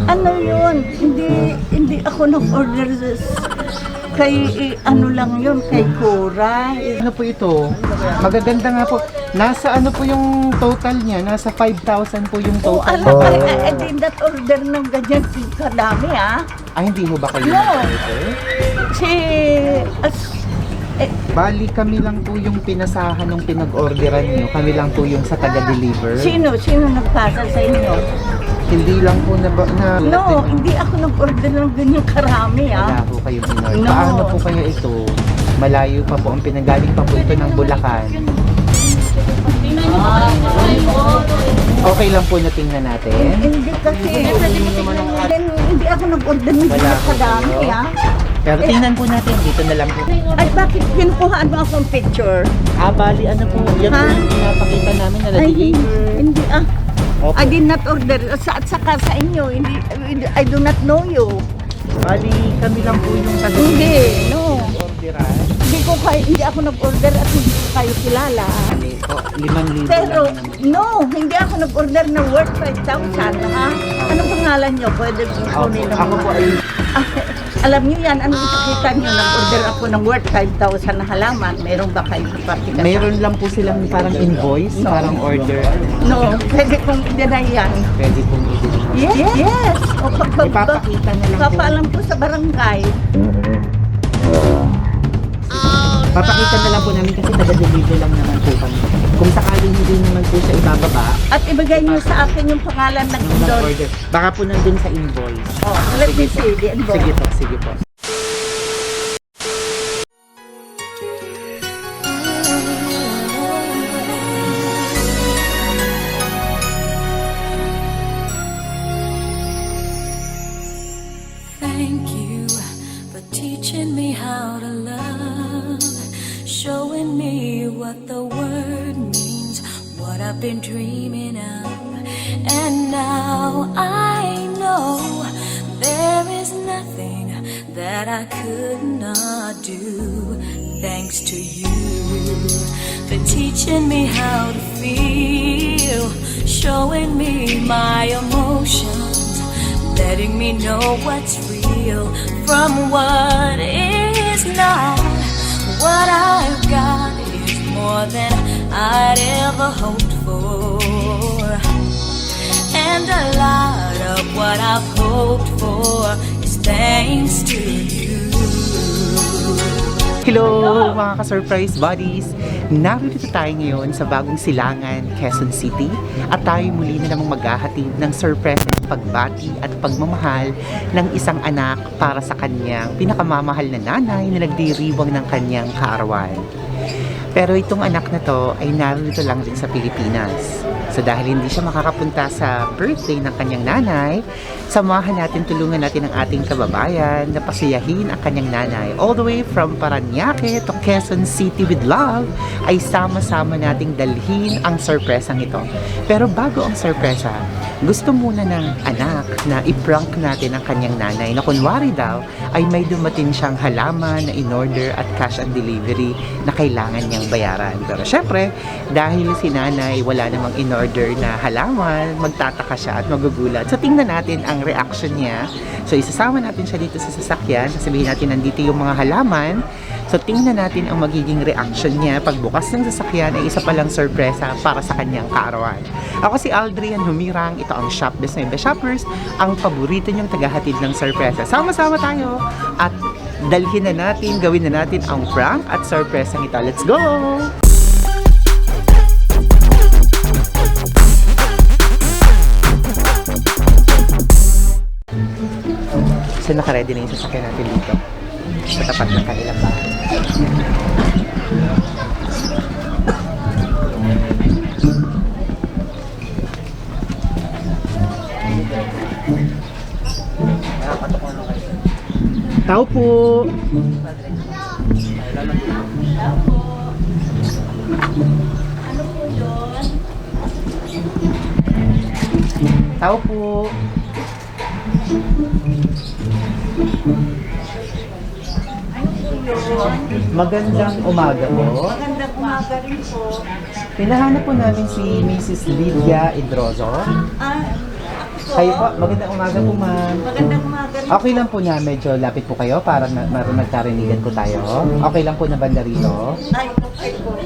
Ano yun? Hindi ako nag-order kay ano lang yun, kay Cora. Ano po ito? Magaganda nga po. Nasa ano po yung total niya? Nasa 5,000 po yung Oh, total. alam ka, I did not order ng ganyan kadami, ah. Hindi mo ba kayo No. nag-order? Si... Bali kami lang po yung pinasahan nung pinag-orderan niyo. Kami lang po yung sa taga-deliver. Sino nagpasa sa inyo? Hindi lang po na... No, hindi ako nag-order ng ganyan karami, Wala ah. po kayong in-order. No. Paano po kaya ito? Malayo pa po. Ang pinagaling pa po ito ng Bulacan. Okay lang po na tingnan natin. Hindi kasi, hindi ako nag-order ng Wala ganyan po kadami, kayo. ah. Pero tingnan po natin. Dito na lang po. Ay, bakit kinukuhaan mo akong picture? Bali ano po. Yan po Ha? yung pinapakita namin na Ay, na-deliver. hindi, ah. Opo. I did not order at saka sa inyo, I do not know you. Bali kami lang po yung Hindi, no. orderan. Hindi ako nag-order at hindi ko kayo kilala. Bali po, 5,000 Pero, lang naman. no, hindi ako nag-order ng worth 5,000, ha? Anong pangalan nyo? Pwede kunin Ako po ay alam niyo yan, anong ipakita niyo? Nag-order ako ng worth 5,000 na halaman. Meron ba kayo ipakita? meron lang po silang parang invoice, No. parang order. No, pwede kong i-deny yan. Pwede pong i-deliver. Yes. O Ipapakita na lang po. papaalam po sa barangay. Papakita na lang po namin kasi taga-deliver lang naman po kami. Kung sakaling hindi naman po siya ibababa, At ibigay niyo sa akin yung pangalan ng ng doon. order. Baka po nandun sa invoice. Oh, let me see the invoice. Sige po, sige po. Thank you for teaching me how to love, showing me what the word means, what I've been dreaming of. And now I know there is nothing that I could not do. Thanks to you for teaching me how to feel, showing me my emotions, letting me know what's real from what is not. What I've got is more than I'd ever hoped for, and a lot of what I've hoped for is thanks to you. Hello mga ka-surprise buddies! Narito tayo ngayon sa bagong silangan, Quezon City at tayo muli na namang maghahatid ng surprise pagbati at pagmamahal ng isang anak para sa kanyang pinakamamahal na nanay na nagdiriwang ng kanyang kaarawan. Pero itong anak na to ay narito lang din sa Pilipinas. So dahil hindi siya makakapunta sa birthday ng kanyang nanay, samahan natin, tulungan natin ang ating kababayan na pasiyahin ang kanyang nanay. All the way from Parañaque to Quezon City with love, ay sama-sama nating dalhin ang sorpresang ito. Pero bago ang sorpresa, gusto muna ng anak na i-prank natin ang kanyang nanay na kunwari daw ay may dumating siyang halaman na in-order at cash on delivery na kailangan niyang bayaran. Pero syempre, dahil si nanay wala namang in-order na halaman, magtataka siya at magugulat. So tingnan natin ang reaction niya. So isasama natin siya dito sa sasakyan. Sasabihin natin nandito yung mga halaman. So tingnan natin ang magiging reaction niya pagbukas ng sasakyan ay isa palang sorpresa para sa kanyang kaarawan. Ako si Aldrian Humirang, ito ang Shop Best Nueva Shoppers, ang paborito niyong tagahatid ng sorpresa. Sama-sama tayo at dalhin na natin, gawin na natin ang prank at sorpresang ito. Let's go! So nakaready na yung sasakyan natin dito sa tapat ng kanilang bahay. Tao po! Tao po! Magandang umaga po. Magandang umaga rin po. Pinahanap po namin si Mrs. Lydia Idrozo. Ako po, Kayo po, magandang umaga po ma'am. Magandang umaga rin. Okay lang po na medyo lapit po kayo para magkarinigan po tayo. Okay lang po na banda rito. Ay, okay po.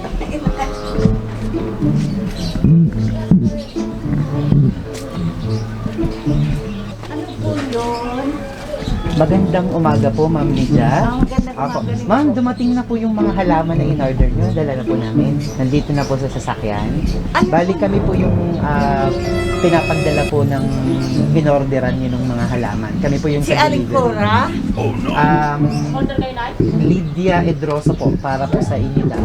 Ano po yun? Magandang umaga po ma'am Lydia. Magandang Apo. umaga rin Ma'am, po. dumating na po yung mga halaman na in-order nyo. Dala na po namin. Nandito na po sa sasakyan. Ano Bali po? kami po yung pinapagdala po ng in-orderan nyo ng mga halaman. Kami po yung Si Aling Cora? Lydia Edrosa po para po sa inyo lang.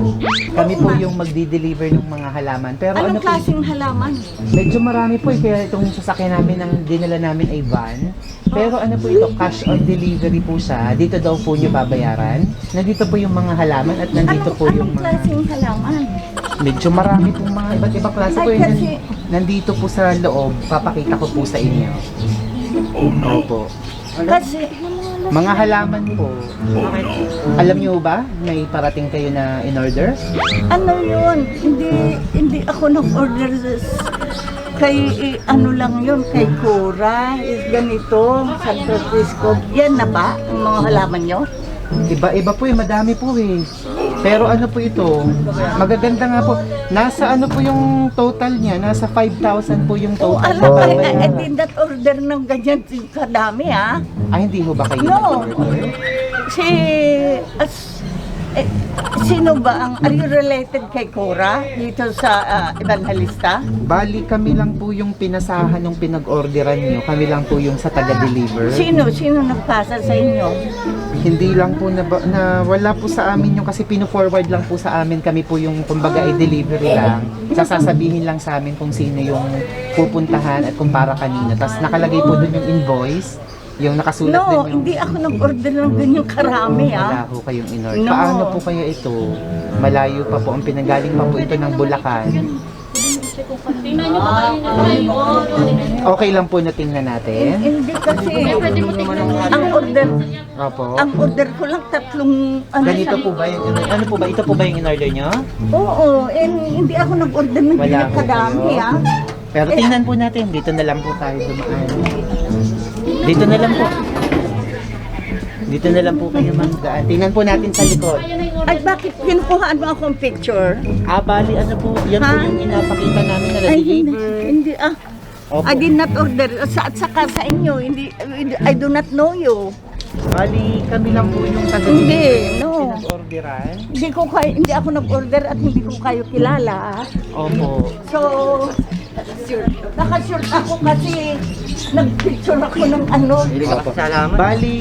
Kami po yung magdi-deliver ng mga halaman. Pero ano Anong po, klaseng halaman? medyo marami po kaya itong sasakyan namin ang dinala namin ay van. Pero ano po ito, cash on delivery po siya. Dito daw po nyo babayaran. Nandito po yung mga halaman at nandito po yung Anong mga... klaseng halaman? Medyo marami pong mga iba't ibang klase po Ay, yun. kasi- Nandito po sa loob, papakita ko po sa inyo. Opo. Kasi, Mga halaman po. Alam nyo ba, may parating kayo na in-order? ano yun? Hindi ako nag-order kay, ano lang yun, kay Cora. Is ganito, San Francisco. Yan na ba, ang mga halaman nyo? Iba-iba po madami po eh. Pero ano po ito, magaganda nga po. Nasa ano po yung total niya, nasa 5,000 po yung Oh, total. alam na I babayaran. did not order ng ganyan kadami, ha? Hindi ho ba kayo No. nag-order? Si, sino ba are you related kay Cora dito sa Evangelista? Bali kami lang po yung pinasahan ng pinag-orderan nyo. Kami lang po yung sa taga-deliver. Sino nagpasa sa inyo? Hindi lang po na wala po sa amin yung kasi pino-forward lang po sa amin. Kami po yung kumbaga i-delivery lang. Sasabihin lang sa amin kung sino yung pupuntahan at kung para kanina. Tapos nakalagay po dun yung invoice. Yung nakasulat No, din yung... hindi ako nag-order ng ganyang karami, Wala ha? ho kayong in-order. No. Paano po kaya ito? Malayo pa po. Ang pinanggaling pa po ito ng Bulacan. Okay lang po na tingnan natin. Hindi kasi, ang order ko lang tatlong, Ganito po ba yung... Ano po ba? Ito po ba yung in-order nyo? Oo, hindi ako nag-order ng Wala ganyang ho kadami, kayo. ha? Pero tingnan po natin. Dito na lang po tayo dumaan. Dito na lang po. Dito na lang po kayo magdaan. Tingnan po natin sa likod. Ay, bakit kinukuhaan mo akong picture? Bali, ano po, yan po Ha? yung inapakita namin na Ay, hindi, na-deliver. Opo. I did not order. At saka sa inyo, I do not know you. Bali, kami lang po yung Hindi, no. pinag-orderan. Hindi ako nag-order at hindi ko kayo kilala. Opo. So, nakasure ako kasi nag-picture ako ng ano. Opo. Bali,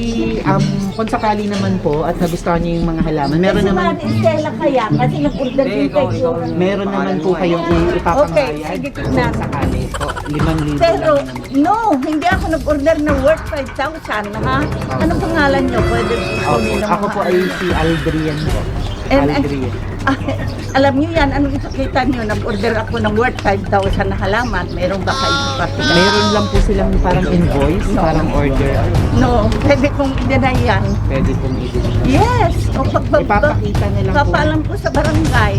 kung sakali naman po at nagustuhan niyo yung mga halaman, meron Si naman Manny Stella kaya kasi nag-order din kay Cora. meron naman po kayong ipapangbayad. Okay, sige, tignan. Kung sakali po, 5,000 Pero, lang naman. no, hindi ako nag-order ng worth 5,000, ha? Anong pangalan nyo? Pwede kunin ng Ako po ay si Aldrian po. And, Aldrian. alam niyo yan, anong ipakita niyo? Nag-order ako ng worth 5,000 na halaman. Meron ba kayo particular? Meron lang po silang parang invoice, parang order. No, pwede kong i-deny yan. Pwede pong i-deliver. Yes! O Ipapakita na lang po. papalam ko sa barangay.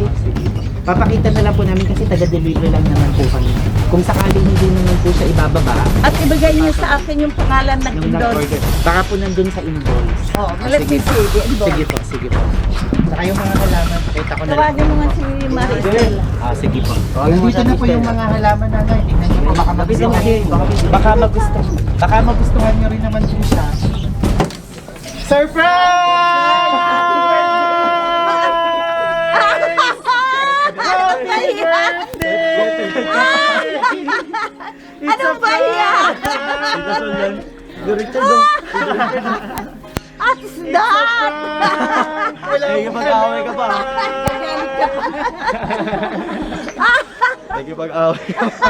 Papakita na lang po namin kasi taga-deliver lang naman po kami. Kung sakaling hindi naman po siya ibababa, At ibigay niyo sa akin yung pangalan na nung doon. nag-order, baka po nandun sa invoice. Oh, let me see the invoice. Sige po, sige po. Saka yung mga halaman, pakita ko na lang. Tawagin mo nga si Maricel. Sige po. Nandito na po yung mga halaman na tingnan niyo po, baka magustuhan niyo rin naman po siya. Surprise! Ano ba yan? At that! Nakikipag-away ka pa. Nakikipag-away ka pa.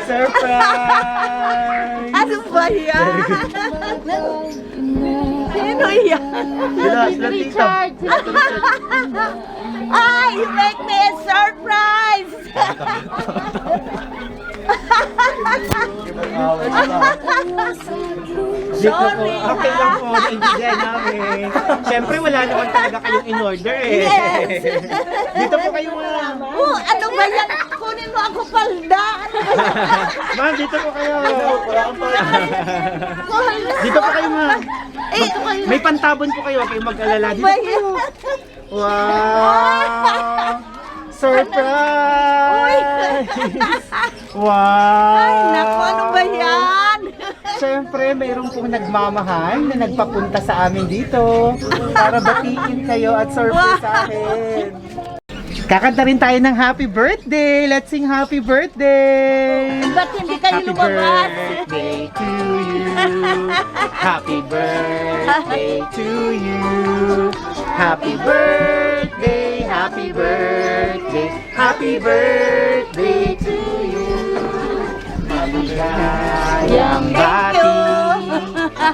Surprise! Ano ba yan? Sino yan? Sila tita. Ay, you make me a surprise! Nakikipag-away ka pa. Dito po, Sorry, okay lang po, naintindihan namin. Siyempre, wala naman talaga kayong in-order eh. Yes! Dito po kayo mga... Oh, ano ba yan? Kunin mo mo ako palda? Ma'am, dito po kayo. Dito po kayo, ma'am. May pantabon po kayo. Huwag kayong mag-alala. Dito po kayo. Wow! Surprise! Wow! Ay, naku, ano ba yan? Siyempre, mayroon pong nagmamahal na nagpapunta sa amin dito para batiin kayo at surprise sa akin. Kakanta rin tayo ng happy birthday! Let's sing happy birthday! Ba't hindi kayo Happy lumabas? birthday to you! Happy birthday to you! Happy birthday! Happy birthday! Happy birthday to you! Maligayang bati!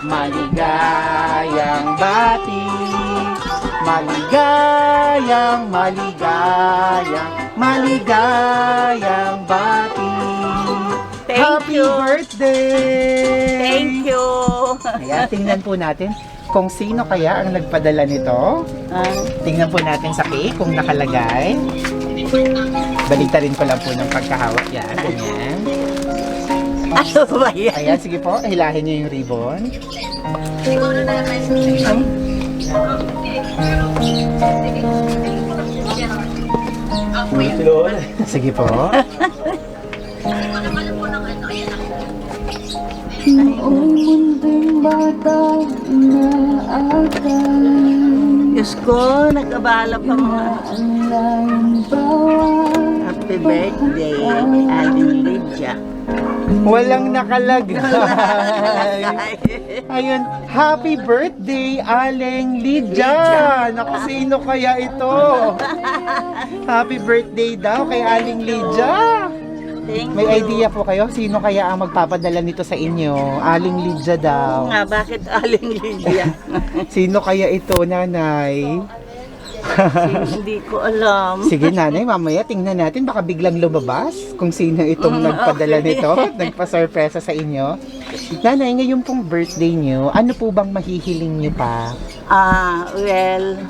Maligayang bati! Maligayang, maligayang bati! Happy you. birthday! Thank you. Ayan, tingnan po natin kung sino kaya ang nagpadala nito. Tingnan po natin sa cake kung nakalagay. Baliktarin ko lang po ng pagkahawak yan. Ganyan. Ano ba yan? Ayan, sige po, hilahin niyo yung ribbon. Sige po. Diyos ko, nag-abala pa mga. Happy birthday, Aling Lydia. Walang nakalagay. Ayun, happy birthday, Aling Lydia. Naku, sino kaya ito? Happy birthday daw kay Aling Lydia. Thank May you. idea po kayo? Sino kaya ang magpapadala nito sa inyo? Aling Lydia daw. Nga, bakit Aling Lydia? Sino kaya ito, nanay? Hindi ko alam. Sige, nanay, mamaya tingnan natin. Baka biglang lumabas kung sino itong nagpadala nito. Nagpa-sorpresa sa inyo. Nanay, ngayon pong birthday nyo, ano po bang mahihiling nyo pa? Well,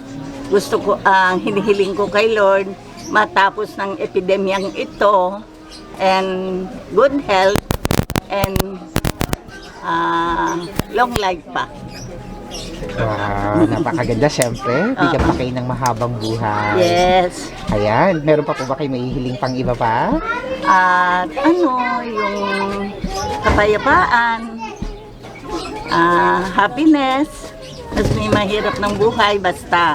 gusto ko, ang hinihiling ko kay Lord, matapos ng epidemyang ito, and good health, and long life pa. Wow, napakaganda syempre. Bigyan pa kayo ng mahabang buhay. Yes. Ayan, meron pa po ba kayo mahihiling pang iba pa? At yung kapayapaan, happiness, mas may mahirap ng buhay, basta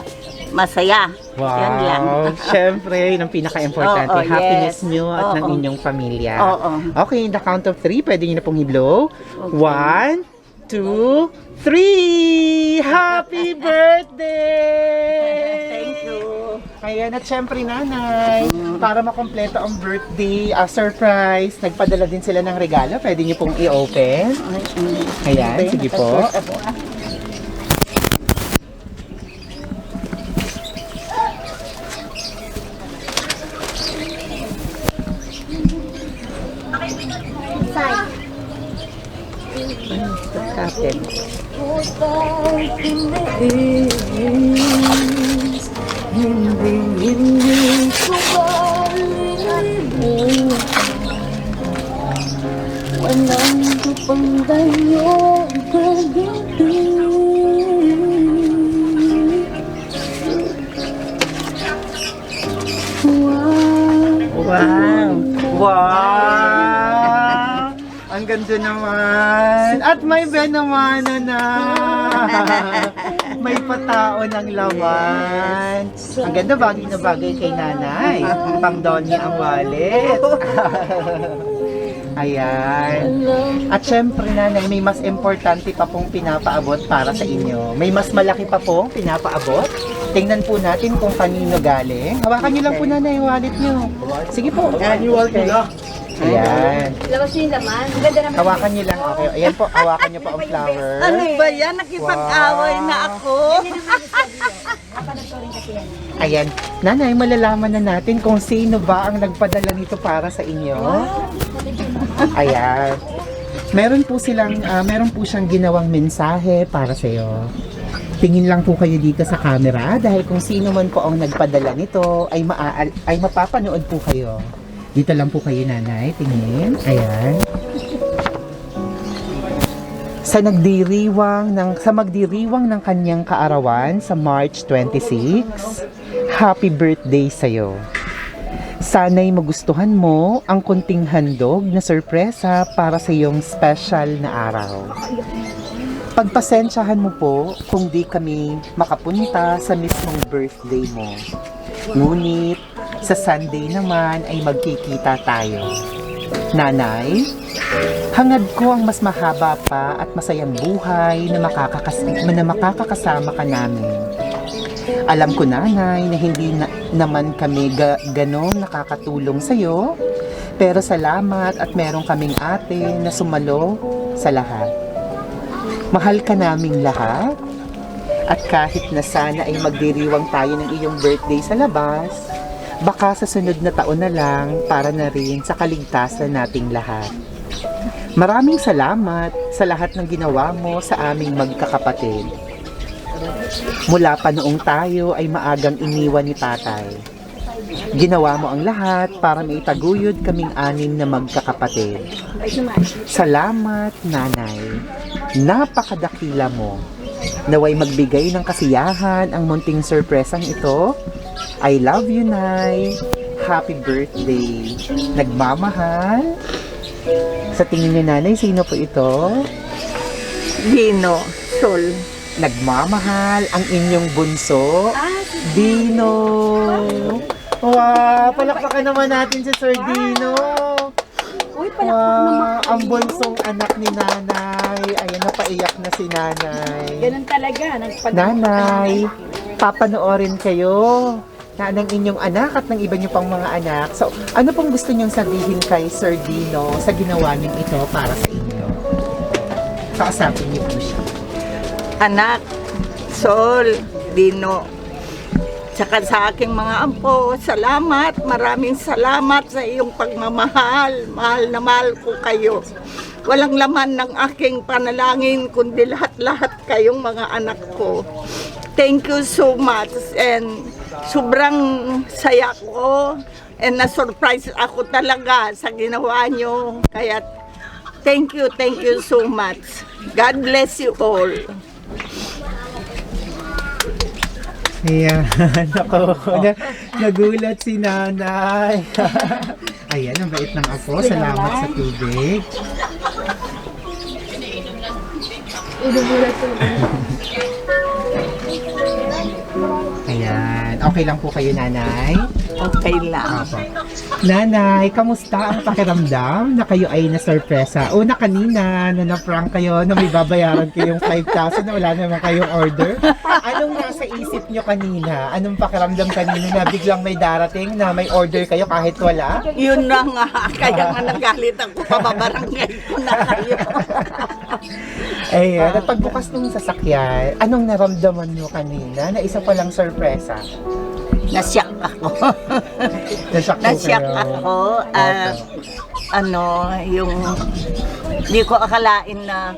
masaya. Yan lang. Syempre, yun ang pinaka-importante. Oo, Happiness yes. nyo at ng Oo. inyong pamilya. Oo. Okay, in the count of 3, pwede nyo na pong i-blow. Okay. 1, 2, 3! Happy birthday! Thank you. Ayan, at syempre nanay, para makompleto ang birthday surprise, nagpadala din sila ng regalo. Pwede nyo pong i-open. Ayan, sige po. Captain. Walang kapangdayo pag-ibig. Wow. Wow! Ang ganda naman! At may benamano na! May patao ng laman! Ang ganda, bagay na bagay kay nanay. Pang Donya ang wallet. Ayan. At syempre nanay, may mas importante pa pong pinapaabot para sa inyo. May mas malaki pa pong pinapaabot. Tingnan po natin kung kanino galing. Hawakan niyo lang po nanay yung wallet niyo. Sige po. Annual nila. Ayan. Labas niyo yung laman. Ang ganda naman. Hawakan niyo lang. Okay. Ayan po, hawakan niyo po ang flower. Ano ba yan? Nakipag-away na ako. Ayan. Nanay, malalaman na natin kung sino ba ang nagpadala nito para sa inyo. Ayan. Meron po siyang ginawang mensahe para sa iyo. Tingin lang po kayo dito sa camera dahil kung sino man po ang nagpadala nito ay mapapanood po kayo. Dito lang po kayo, nanay. Tingin. Ayan. Sa magdiriwang ng kanyang kaarawan sa March 26, happy birthday sa'yo. Sana'y magustuhan mo ang kunting handog na sorpresa para sa iyong special na araw. Pagpasensyahan mo po kung di kami makapunta sa mismong birthday mo. Ngunit sa Sunday naman ay magkikita tayo. Nanay, hangad ko ang mas mahaba pa at masayang buhay na makakakasama ka namin. Alam ko, nanay, na hindi naman kami ganon nakakatulong sa'yo, pero salamat at meron kaming ate na sumalo sa lahat. Mahal ka naming lahat, at kahit na sana ay magdiriwang tayo ng iyong birthday sa labas, baka sa sunod na taon na lang para na rin sa kaligtasan nating lahat. Maraming salamat sa lahat ng ginawa mo sa aming magkakapatid. Mula pa noong tayo ay maagang iniwan ni tatay. Ginawa mo ang lahat para maitaguyod kaming 6 na magkakapatid. Salamat, nanay. Napakadakila mo. Naway magbigay ng kasiyahan ang munting sorpresang ito. I love you, Nay. Happy birthday. Nagmamahal. Sa tingin niyo, nanay, sino po ito? Dino, Sol. Nagmamahal ang inyong bunso, Dino. Wow, palakpakan naman natin si Sir Dino. Uy, palakpak naman. Ang bunsong anak ni nanay. Ayan, napaiyak na si nanay. Ganun talaga. Nanay, papanoorin kayo na ng inyong anak at ng iba niyo pang mga anak. So, ano pong gusto niyong sabihin kay Sir Dino sa ginawa niyo ito para sa inyo? Kausapin niyo po siya. Anak, Sol, Dino, tsaka sa aking mga ampo, salamat, maraming salamat sa iyong pagmamahal. Mahal na mahal ko kayo. Walang laman ng aking panalangin, kundi lahat-lahat kayong mga anak ko. Thank you so much, and sobrang saya ko, and na-surprise ako talaga sa ginawa nyo. Kaya thank you so much. God bless you all. Ayan, ako, nagulat si nanay. Ayan, ang bait ng apo. Salamat sa tubig. Ayan, okay lang po kayo, nanay? Okay lang. Apo. Nanay, kamusta ang pakiramdam na kayo ay na-sorpresa? Una kanina, na na-prank kayo na may babayaran kayong 5,000 na wala naman kayong order. Anong nasa isip nyo kanina? Anong pakiramdam kanina na biglang may darating na may order kayo kahit wala? Yun na nga, kaya nga nagalit ako, pababarangay ko na kayo. Ayan, at pagbukas ng sasakyan, anong naramdaman nyo kanina na isa palang sorpresa? Nasyak ako. Nasyak Nasyak ako. Yung hindi ko akalain na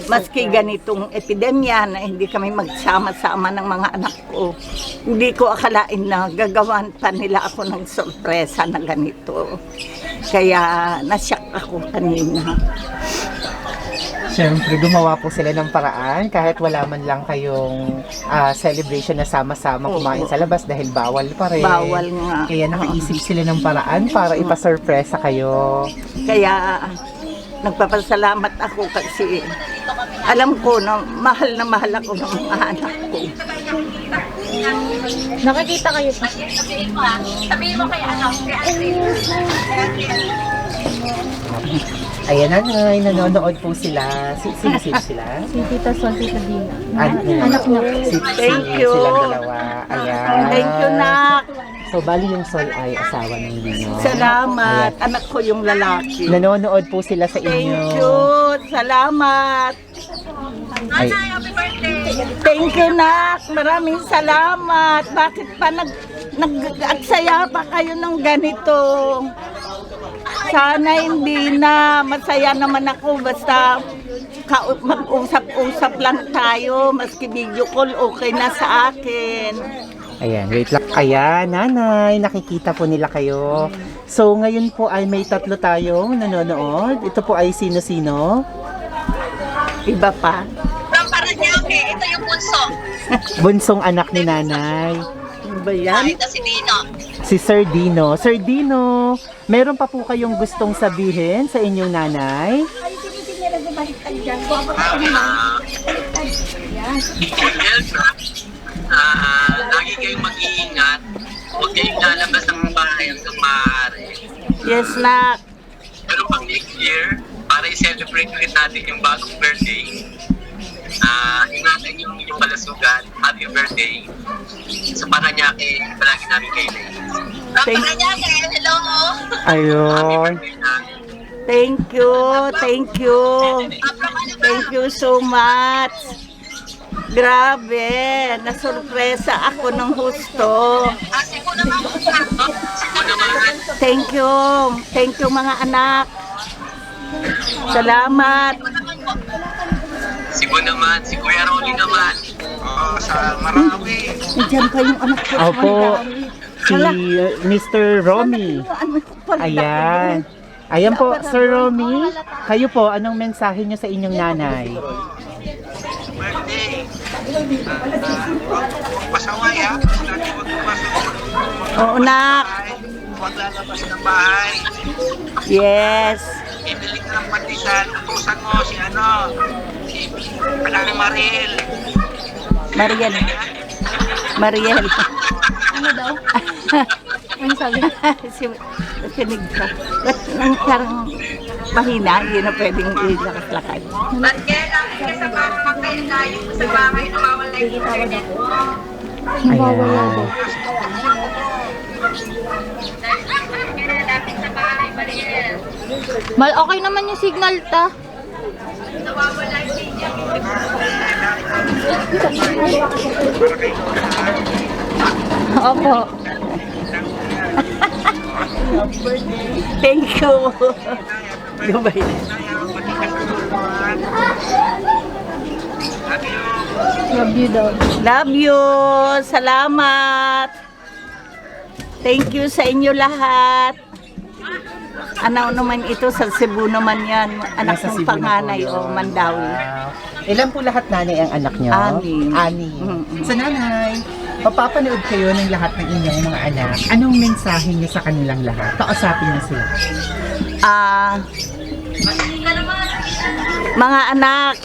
maski ganitong epidemya na hindi kami magsama-sama ng mga anak ko, hindi ko akalain na gagawan pa nila ako ng sorpresa na ganito. Kaya nasyak ako kanina. Siyempre, gumawa po sila ng paraan kahit wala man lang kayong celebration na sama-sama kumain sa labas dahil bawal pa rin. Bawal nga. Kaya nakaisip sila ng paraan para ipasurpresa kayo. Kaya nagpapasalamat ako kasi alam ko na mahal ako ng mga anak ko. Nakikita kayo pa. Ayan, nanay, nanonood po sila. Sino sila? Si Tita Sol, Tita Dina. Anak niya. Thank you. Silang dalawa. Ayan. Thank you, Nak. So, bali yung Sol ay asawa ng Dino. Salamat. Anak ko yung lalaki. Nanonood po sila sa inyo. Thank you. Salamat. Ay, Thank you, Nak. Maraming salamat. Bakit pa nag-aksaya pa kayo ng ganito? Sana hindi na. Masaya naman ako. Basta mag-usap-usap lang tayo. Maski video call, okay na sa akin. ayan, wait lang. Ayan, nanay, nakikita po nila kayo. So, ngayon po ay may tatlo tayong nanonood. Ito po ay sino-sino? Iba pa. From Paranaque, ito yung bunso. Bunsong anak ni nanay. Ano ba yan? Ito si Dino. Si Sir Dino. Sir Dino, meron pa po kayong gustong sabihin sa inyong nanay? Lagi kayong mag-iingat. Huwag kayong lalabas ng bahay hanggang maaari. Yes, nak. Pero pag next year, para i-celebrate ulit natin yung bagong birthday, ingatan yung inyong balasugan. Happy birthday. Sa Paranaque, palagi namin kayo na From Thank- Paranaque, hello. Ayun. Thank you. Thank you. Thank you so much. Grabe, nasurpresa ako ng husto. Kasi ko naman po. Thank you. Thank you mga anak. Salamat. Si Bo naman, si Kuya Rolly naman. Sa Marawi. Diyan pa yung anak ko. Opo. Si Mr. Romy. Ano ko pala? Ayan. Ayan po, Sir Romy. Kayo po, anong mensahe niyo sa inyong nanay? Birthday. Pasaway ha. Lagi huwag pumasok. Oo, nak. Huwag lalabas ng bahay. Yes. Ibili ka ng pandesal. Utusan mo si Anak Maril. Mariel. Mariel. Ano daw? Ano sabi? Sinig ka. Nang parang mahina, hindi na pwedeng ilakas-lakad. Ba't kaya lang sa mga kayo sa bahay nawawala yung internet mo? Nawawala daw. Kaya natin sa bahay, Mariel. Okay naman yung signal ta. Nawawala yung video. Opo. Thank you. Gabay. Love you daw. Love you. Salamat. Thank you sa inyo lahat. Ano naman ito sa Cebu naman yan. Anak Nasa ng Cebu na po panganay yun. o Mandawi. Wow. Ilan po lahat nanay ang anak niyo? Anim. Anim. Mm-mm. Sa nanay, mapapanood kayo ng lahat ng inyong mga anak. Anong mensahe niyo sa kanilang lahat? Kausapin niyo sila. Mga anak,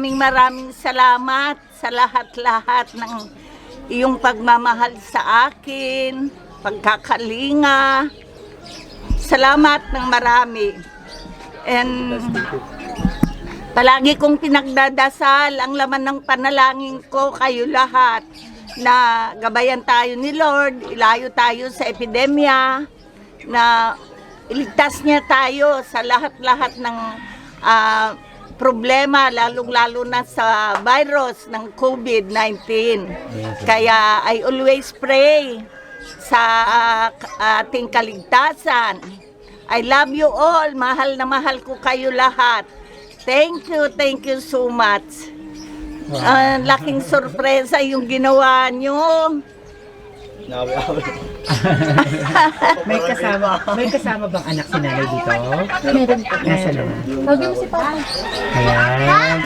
maraming salamat sa lahat-lahat ng iyong pagmamahal sa akin, pagkakalinga. Salamat ng marami. And palagi kong pinagdadasal ang laman ng panalangin ko kayo lahat na gabayan tayo ni Lord, ilayo tayo sa epidemya, na iligtas niya tayo sa lahat-lahat ng problema, lalong-lalo na sa virus ng COVID-19. Kaya I always pray sa ating kaligtasan. I love you all. Mahal na mahal ko kayo lahat. Thank you so much. Laking sorpresa yung ginawa nyo. May kasama bang anak si nanay dito? Meron po. Nasa loob. Lagi mo si Papa. Ayan.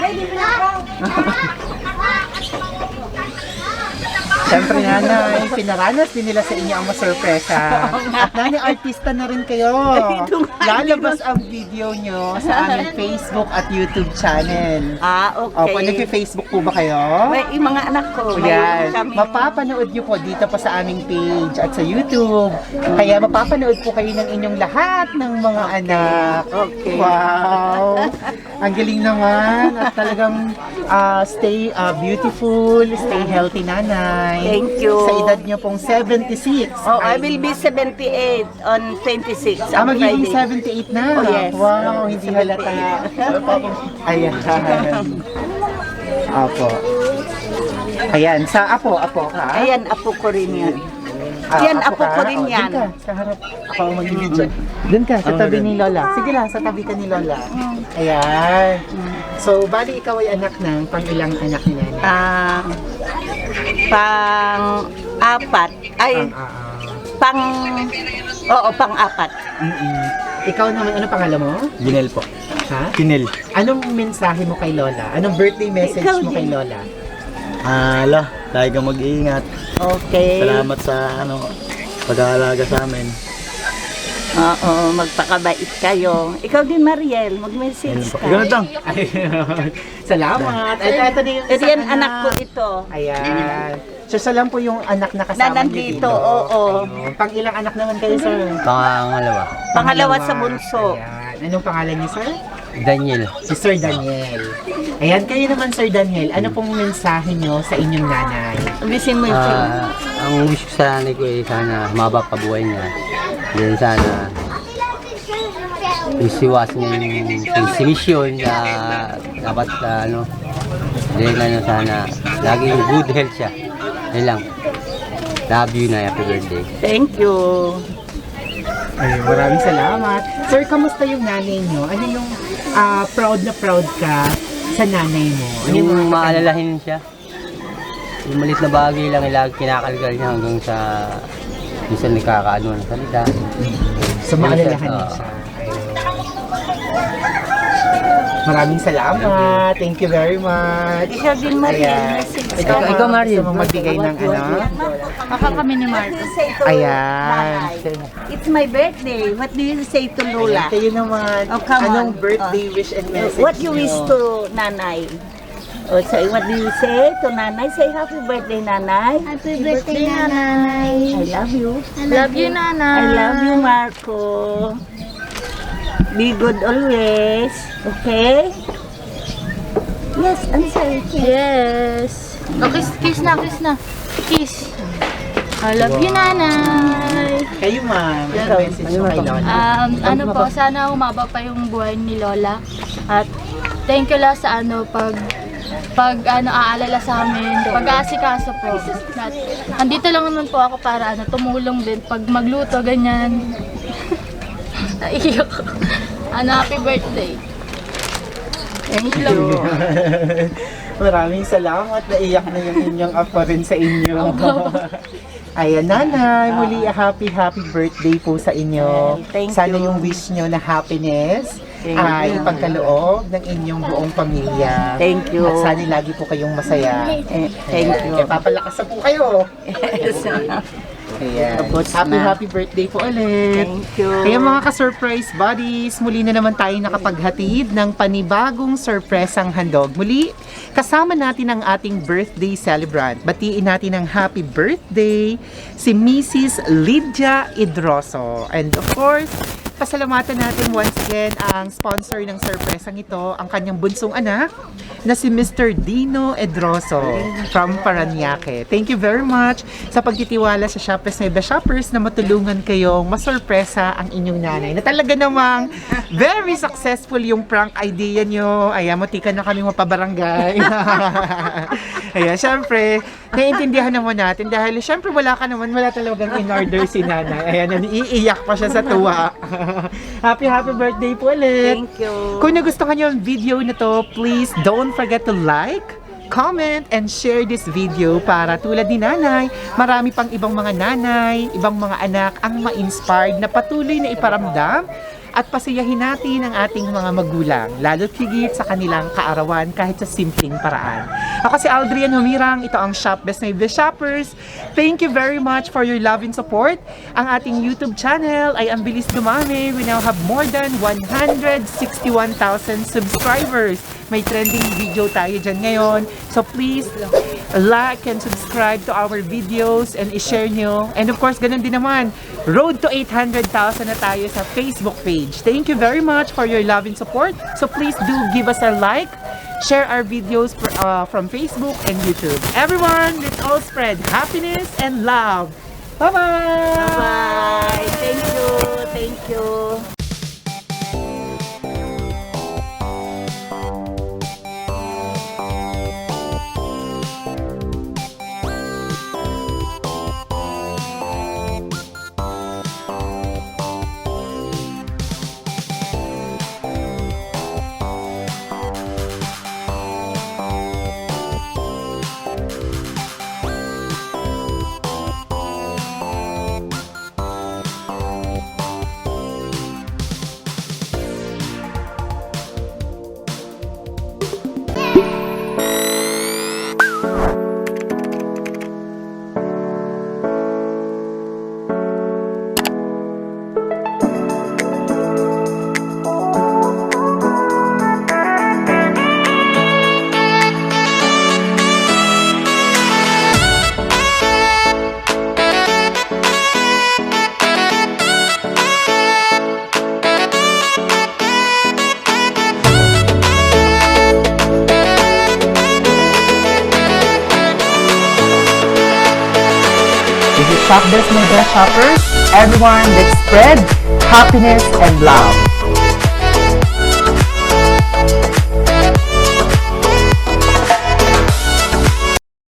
Siyempre nanay, pinaranas din nila sa inyo ang masurpresa. At nanay, artista na rin kayo. Lalabas ang video nyo sa aming Facebook at YouTube channel. Okay. Opo, nag-Facebook po ba kayo? May yung mga anak ko. Yan. mayroon kami- Mapapanood nyo po dito pa sa aming page at sa YouTube. Kaya mapapanood po kayo ng inyong lahat ng mga anak. Okay. Wow! Ang galing naman. At talagang stay beautiful, stay healthy nanay. Thank you. Sa edad nyo pong 76. I will be 78 on 26 on magiging Friday. 78 na. Oh, yes. Wow, hindi halata. Ayan. Apo. Ayan, sa apo ka. Ayan, apo ko rin yan. Yan, apo ko rin yan. Doon ka, sa harap. Ako ang mag-video. Doon ka, sa tabi ni Lola. Sige lang, sa tabi ka ni Lola. Ayan. So, bali ikaw ay anak ng pang-ilang anak ni Nanay? Pang-apat. Ay, pang Oo, pang-apat. Ikaw naman, ano pangalan mo? Ginel po. Ha? Ginel. Anong mensahe mo kay Lola? Anong birthday message Ikaw mo kay din. Lola? Lagi kang mag-iingat. Okay. Salamat sa pag-aalaga sa amin. Oo, magpakabait kayo. Ikaw din, Mariel, mag-message ka. Ganun. Ayun. Salamat. Ito na yung Ito yan, isang anak ko ito. Ayan. So, siya lang po yung anak na kasama Na niyo nandito, oo. Ayun. Pang ilang anak naman kayo, sir? Pangalawa. Pangalawa sa bunso. Ayan. Anong pangalan niyo, sir? Daniel. Si Sir Daniel. Ayan, kayo naman, Sir Daniel. Ano pong mensahe niyo sa inyong nanay? Bisin mo yung Ang wish ko sa nanay ko ay sana mababa pa buhay niya. Then sana isiwas niya yung simisyon na dapat then sana laging good health siya. Yan lang. Love you na, happy birthday. Thank you. Ay, maraming salamat. Sir, kamusta yung nanay niyo? Ano yung proud na proud ka sa nanay mo? Ano Yung mga maalalahin siya. Yung malit na bagay lang ilag kinakalgal niya hanggang sa minsan nagkakaano ng salita. So, maalalahan niya siya. Maraming salamat. Thank you very much. Ikaw din, Mariel. Ayan. Message Ikaw, ka. ikaw Mariel. Gusto mo magbigay ng ano? Baka kami ni Marco. Say to Ayan. nanay, it's my birthday. What do you say to Lola? Ayan, kayo naman. Oh, come Anong on. birthday wish and message What you wish niyo? to nanay? Oh, say, what do you say to nanay? Say happy birthday, nanay. Happy birthday, nanay. I love you. Love you, nanay. I love you, Marco. Be good always. Okay? Yes, answer. Yes. Oh, kiss na. Kiss. I love you, nanay. Kayo, ma'am. Anong message mo kay Lola? Ano po, sana humaba pa yung buhay ni Lola. At thank you lang sa aalala sa amin, pag-aasikaso po. At, andito lang naman po ako para tumulong din pag magluto, ganyan. Naiyak. Happy birthday. Thank you. Maraming salamat. Naiyak na yung inyong apo rin sa inyo. Ayan, nanay. Muli, happy birthday po sa inyo. Thank Sana you. yung wish nyo na happiness Thank ay you. ipagkaloob ng inyong buong pamilya. Thank you. At sana lagi po kayong masaya. Thank you. Kaya papalakas na po kayo. Yes. Ayan. Tapos na. Happy birthday po ulit. Thank you. Kaya mga ka-surprise buddies, muli na naman tayo nakapaghatid ng panibagong sorpresang handog. Muli, kasama natin ang ating birthday celebrant. Batiin natin ng happy birthday si Mrs. Lydia Idroso. And of course, pasalamatan natin once again ang sponsor ng sorpresang ito, ang kanyang bunsong anak na si Mr. Dino Edroso from Paranaque. Thank you very much sa pagtitiwala sa Shoppers Nueva Shoppers na matulungan kayong masorpresa ang inyong nanay. Na talaga namang very successful yung prank idea nyo. Ayan, matikan na kami mapabarangay. Ayan, syempre, naiintindihan naman natin dahil syempre wala talagang in-order si nanay. Ayan, iiyak pa siya sa tuwa. Happy birthday po ulit. Thank you. Kung nagustuhan niyo ang video na to, please don't forget to like, comment, and share this video para tulad ni nanay, marami pang ibang mga nanay, ibang mga anak ang ma-inspired na patuloy na iparamdam at pasiyahin natin ang ating mga magulang, lalo't higit sa kanilang kaarawan kahit sa simpleng paraan. Ako si Aldrian Humirang, ito ang Shop Best Nueva Shoppers. Thank you very much for your love and support. Ang ating YouTube channel ay ang bilis dumami. We now have more than 161,000 subscribers. May trending video tayo dyan ngayon. So please, like and subscribe to our videos and i-share nyo. And of course, ganun din naman, road to 800,000 na tayo sa Facebook page. Thank you very much for your love and support. So please do give us a like, share our videos from Facebook and YouTube. Everyone, let's all spread happiness and love. Bye-bye! Bye. Thank you. Thank you. Shop This My Best Shoppers. Everyone, let's spread happiness and love.